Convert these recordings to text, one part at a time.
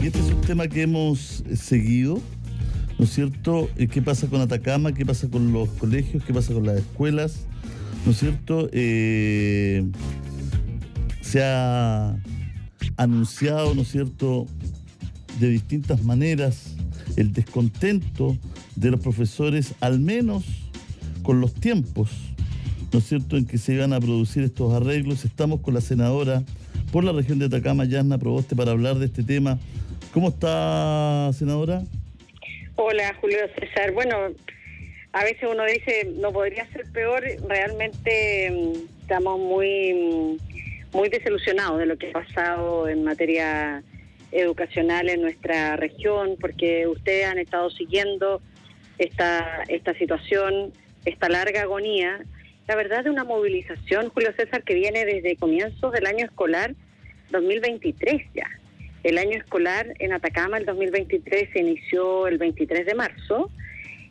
este es un tema que hemos seguido, ¿no es cierto? ¿Qué pasa con Atacama? ¿Qué pasa con los colegios? ¿Qué pasa con las escuelas? ¿No es cierto? Se ha anunciado, ¿no es cierto?, de distintas maneras el descontento de los profesores, al menos con los tiempos, ¿no es cierto?, en que se iban a producir estos arreglos. Estamos con la senadora por la región de Atacama, Yasna Proboste, para hablar de este tema. ¿Cómo está, senadora? Hola, Julio César. Bueno, a veces uno dice, no podría ser peor. Realmente estamos muy desilusionados de lo que ha pasado en materia educacional en nuestra región, porque ustedes han estado siguiendo esta situación, esta larga agonía. La verdad, de una movilización, Julio César, que viene desde comienzos del año escolar 2023 ya. El año escolar en Atacama, el 2023, se inició el 23 de marzo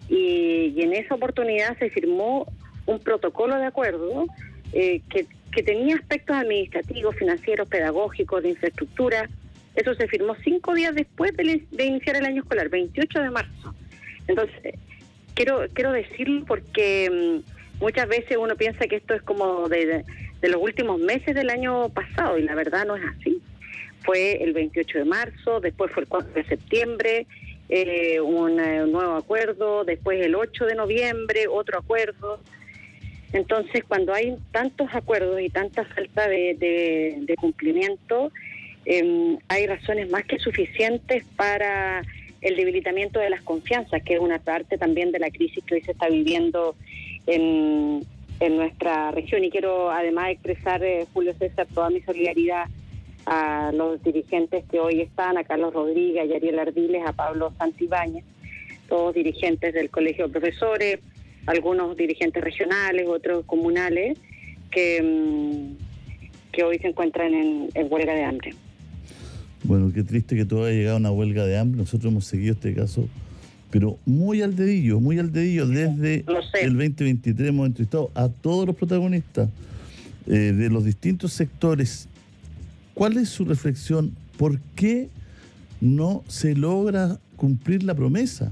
y en esa oportunidad se firmó un protocolo de acuerdo que tenía aspectos administrativos, financieros, pedagógicos, de infraestructura. Eso se firmó 5 días después de iniciar el año escolar, 28 de marzo. Entonces, quiero decirlo porque muchas veces uno piensa que esto es como de los últimos meses del año pasado, y la verdad no es así. Fue el 28 de marzo, después fue el 4 de septiembre, un nuevo acuerdo, después el 8 de noviembre, otro acuerdo. Entonces, cuando hay tantos acuerdos y tanta falta de cumplimiento, hay razones más que suficientes para el debilitamiento de las confianzas, que es una parte también de la crisis que hoy se está viviendo en nuestra región. Y quiero además expresar, Julio César, toda mi solidaridad a los dirigentes que hoy están, a Carlos Rodríguez, a Yariel Ardiles, a Pablo Santibáñez, todos dirigentes del Colegio de Profesores, algunos dirigentes regionales, otros comunales, que hoy se encuentran en huelga de hambre. Bueno, qué triste que todo haya llegado a una huelga de hambre. Nosotros hemos seguido este caso, pero muy al dedillo. Desde el 2023 hemos entrevistado a todos los protagonistas de los distintos sectores. ¿Cuál es su reflexión? ¿Por qué no se logra cumplir la promesa?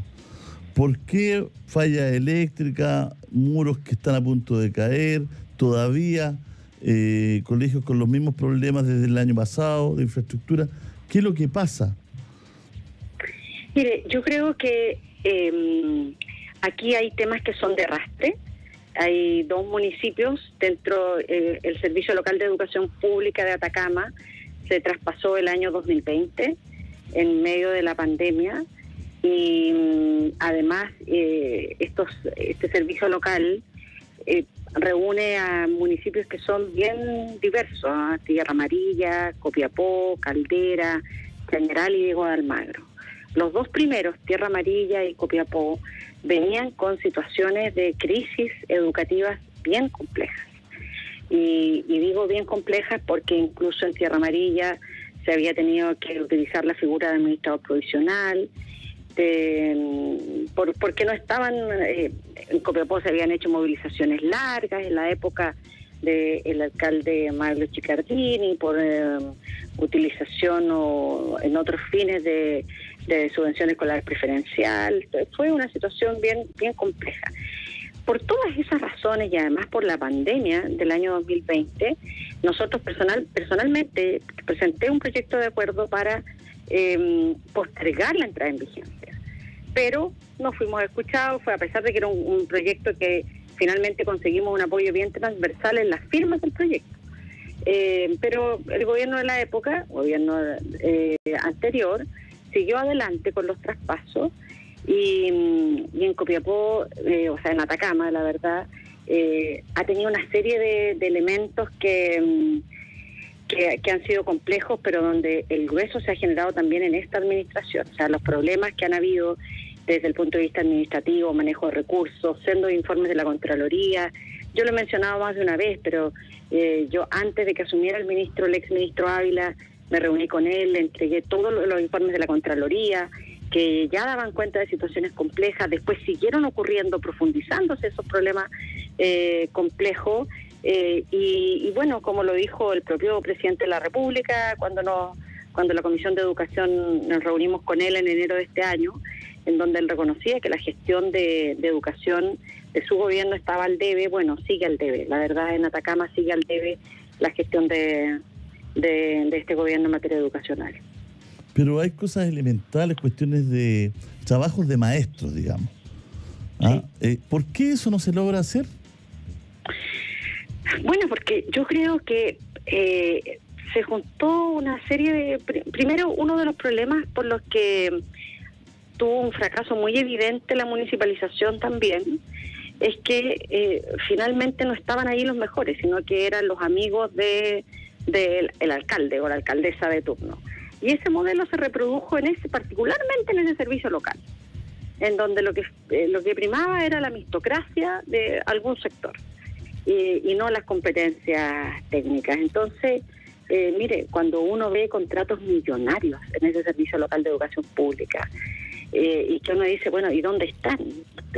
¿Por qué falla eléctrica, muros que están a punto de caer, todavía colegios con los mismos problemas desde el año pasado de infraestructura? ¿Qué es lo que pasa? Mire, yo creo que aquí hay temas que son de arrastre. Hay 2 municipios dentro el Servicio Local de Educación Pública de Atacama. Se traspasó el año 2020 en medio de la pandemia y además este servicio local reúne a municipios que son bien diversos, Tierra Amarilla, Copiapó, Caldera, Chañaral y Diego de Almagro. Los 2 primeros, Tierra Amarilla y Copiapó, venían con situaciones de crisis educativas bien complejas. Y digo bien complejas porque incluso en Tierra Amarilla se había tenido que utilizar la figura de administrador provisional, porque no estaban, en Copiapó se habían hecho movilizaciones largas en la época del alcalde Mario Chicardini por utilización o en otros fines de subvención escolar preferencial. Fue una situación bien compleja. Por todas esas razones y además por la pandemia del año 2020, nosotros personalmente presenté un proyecto de acuerdo para postergar la entrada en vigencia. Pero no fuimos escuchados, fue a pesar de que era un proyecto que finalmente conseguimos un apoyo bien transversal en las firmas del proyecto. Pero el gobierno de la época, gobierno anterior, siguió adelante con los traspasos y en Copiapó, o sea, en Atacama, la verdad, ha tenido una serie de elementos que han sido complejos, pero donde el grueso se ha generado también en esta administración. O sea, los problemas que han habido desde el punto de vista administrativo, manejo de recursos, sendos informes de la Contraloría. Yo lo he mencionado más de una vez, pero yo antes de que asumiera el ex ministro Ávila, me reuní con él, le entregué todos los informes de la Contraloría, que ya daban cuenta de situaciones complejas. Después siguieron ocurriendo, profundizándose esos problemas complejos. Y bueno, como lo dijo el propio presidente de la República cuando nos cuando la Comisión de Educación nos reunimos con él en enero de este año, en donde él reconocía que la gestión de educación de su gobierno estaba al debe. Bueno, sigue al debe. La verdad, en Atacama sigue al debe la gestión de este gobierno en materia educacional. Pero hay cosas elementales, cuestiones de trabajos de maestros, digamos. Sí. ¿Por qué eso no se logra hacer? Bueno, porque yo creo que se juntó una serie de... Primero, uno de los problemas por los que tuvo un fracaso muy evidente la municipalización también, es que finalmente no estaban ahí los mejores, sino que eran los amigos del alcalde o la alcaldesa de turno. Y ese modelo se reprodujo particularmente en ese servicio local, en donde lo que primaba era la mistocracia de algún sector y no las competencias técnicas. Entonces, mire, cuando uno ve contratos millonarios en ese servicio local de educación pública, y que uno dice, bueno, ¿y dónde están?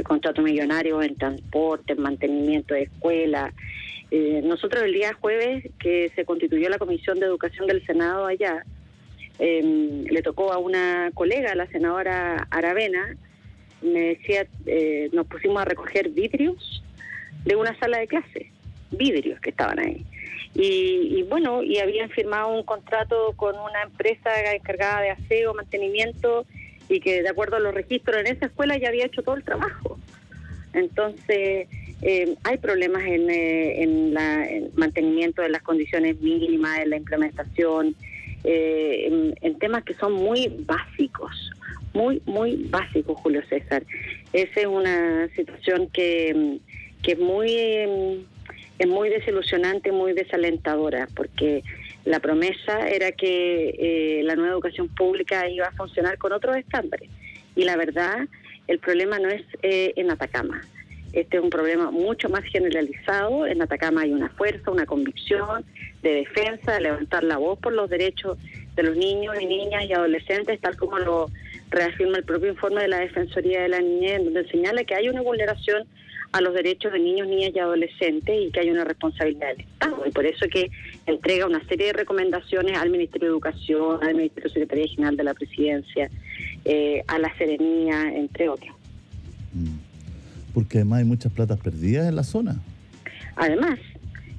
Contratos millonarios en transporte, en mantenimiento de escuelas. Nosotros el día jueves que se constituyó la Comisión de Educación del Senado allá, le tocó a una colega, la senadora Aravena, me decía, nos pusimos a recoger vidrios de una sala de clase, vidrios que estaban ahí. Y bueno, y habían firmado un contrato con una empresa encargada de aseo, mantenimiento, y que de acuerdo a los registros en esa escuela ya había hecho todo el trabajo. Entonces, hay problemas en el mantenimiento de las condiciones mínimas, en la implementación, en temas que son muy básicos, muy básicos, Julio César. Esa es una situación que es muy desilusionante, muy desalentadora, porque la promesa era que la nueva educación pública iba a funcionar con otros estándares. Y la verdad, el problema no es en Atacama. Este es un problema mucho más generalizado. En Atacama hay una fuerza, una convicción de defensa, de levantar la voz por los derechos de los niños y niñas y adolescentes, tal como lo reafirma el propio informe de la Defensoría de la Niñez, donde señala que hay una vulneración a los derechos de niños, niñas y adolescentes y que hay una responsabilidad del Estado. Y por eso es que entrega una serie de recomendaciones al Ministerio de Educación, al Ministerio Secretaría General de la Presidencia, a la Serenía, entre otros. Porque además hay muchas platas perdidas en la zona. Además,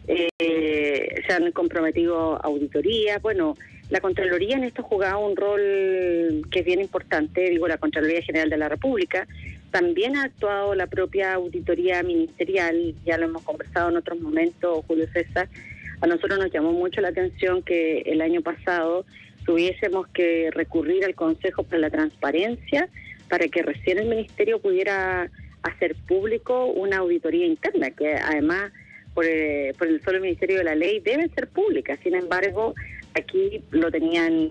se han comprometido auditorías. Bueno, la Contraloría en esto jugaba un rol que es bien importante. Digo, la Contraloría General de la República. También ha actuado la propia auditoría ministerial, ya lo hemos conversado en otros momentos, Julio César. A nosotros nos llamó mucho la atención que el año pasado tuviésemos que recurrir al Consejo para la Transparencia para que recién el Ministerio pudiera hacer público una auditoría interna, que además por el solo Ministerio de la Ley debe ser pública. Sin embargo, aquí lo tenían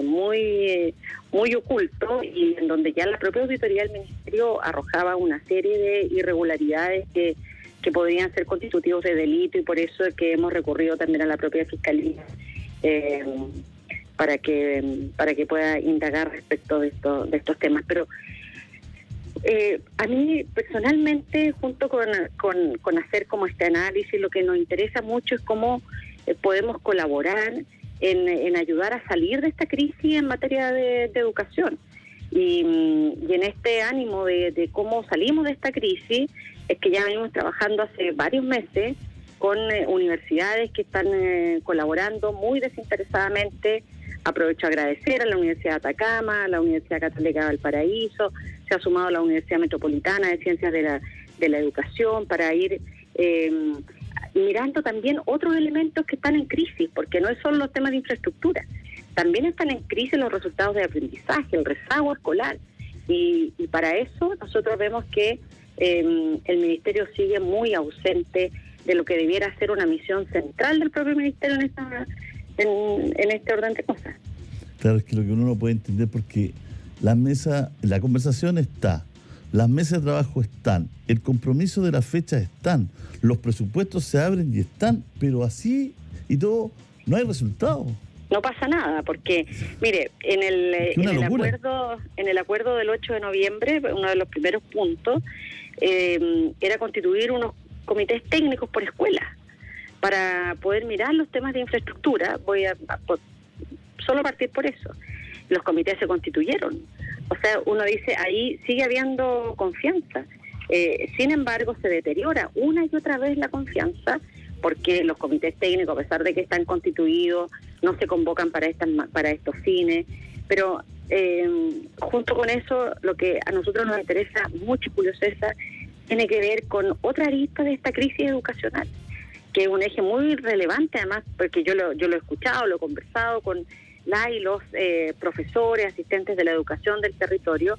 muy oculto, y en donde ya la propia auditoría del Ministerio arrojaba una serie de irregularidades que podrían ser constitutivos de delito, y por eso es que hemos recurrido también a la propia Fiscalía para que pueda indagar respecto de estos temas. Pero a mí personalmente, junto con hacer como este análisis, lo que nos interesa mucho es cómo podemos colaborar en ayudar a salir de esta crisis en materia de educación. Y en este ánimo de cómo salimos de esta crisis, es que ya venimos trabajando hace varios meses con universidades que están colaborando muy desinteresadamente. Aprovecho a agradecer a la Universidad de Atacama, a la Universidad Católica de Valparaíso, se ha sumado a la Universidad Metropolitana de Ciencias de la Educación para ir mirando también otros elementos que están en crisis, porque no es solo los temas de infraestructura, también están en crisis los resultados de aprendizaje, el rezago escolar, y para eso nosotros vemos que el Ministerio sigue muy ausente de lo que debiera ser una misión central del propio Ministerio en este orden de cosas. Claro, es que lo que uno no puede entender, porque la conversación está, las mesas de trabajo están, el compromiso de las fechas están, los presupuestos se abren y están, pero así y todo no hay resultado. No pasa nada, porque, mire, en el acuerdo del 8 de noviembre, uno de los primeros puntos, era constituir unos comités técnicos por escuela para poder mirar los temas de infraestructura. Voy a solo partir por eso. Los comités se constituyeron. O sea, uno dice, ahí sigue habiendo confianza. Sin embargo, se deteriora una y otra vez la confianza porque los comités técnicos, a pesar de que están constituidos, no se convocan para estos fines. Pero junto con eso, lo que a nosotros nos interesa mucho, Julio César, tiene que ver con otra arista de esta crisis educacional, que es un eje muy relevante, además, porque yo lo he escuchado, lo he conversado con los profesores, asistentes de la educación del territorio,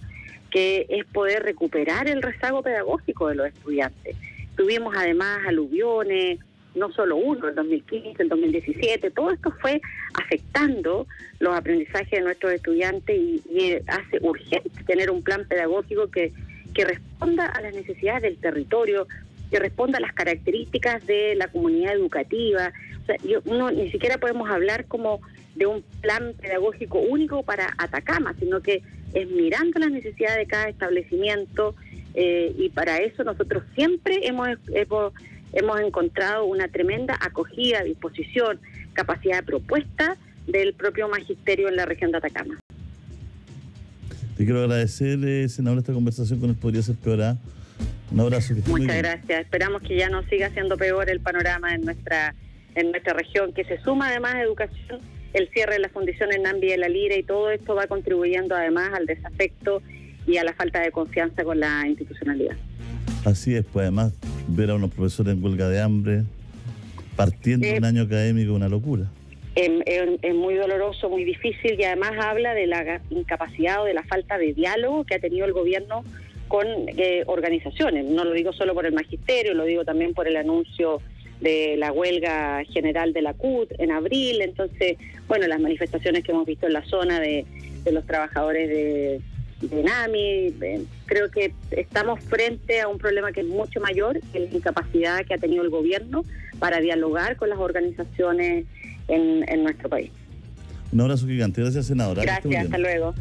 que es poder recuperar el rezago pedagógico de los estudiantes. Tuvimos además aluviones, no solo uno, el 2015, el 2017, todo esto fue afectando los aprendizajes de nuestros estudiantes y hace urgente tener un plan pedagógico que responda a las necesidades del territorio, que responda a las características de la comunidad educativa. O sea, ni siquiera podemos hablar como de un plan pedagógico único para Atacama, sino que es mirando las necesidades de cada establecimiento, y para eso nosotros siempre hemos encontrado una tremenda acogida, disposición, capacidad de propuesta del propio magisterio en la región de Atacama. Te quiero agradecer, senadora, esta conversación con el Podría Ser Peor. Un abrazo. Muchas gracias. Esperamos que ya no siga siendo peor el panorama en nuestra región, que se suma además a educación, el cierre de las fundiciones en Nambi y La Lira, y todo esto va contribuyendo además al desafecto y a la falta de confianza con la institucionalidad. Así es, pues además ver a unos profesores en huelga de hambre, partiendo un año académico, una locura. Es muy doloroso, muy difícil, y además habla de la incapacidad o de la falta de diálogo que ha tenido el gobierno con organizaciones. No lo digo solo por el magisterio, lo digo también por el anuncio de la huelga general de la CUT en abril. Entonces, bueno, las manifestaciones que hemos visto en la zona de los trabajadores de NAMI, creo que estamos frente a un problema que es mucho mayor, que es la incapacidad que ha tenido el gobierno para dialogar con las organizaciones en nuestro país. Un abrazo gigante. Gracias, senadora. Gracias, hasta luego.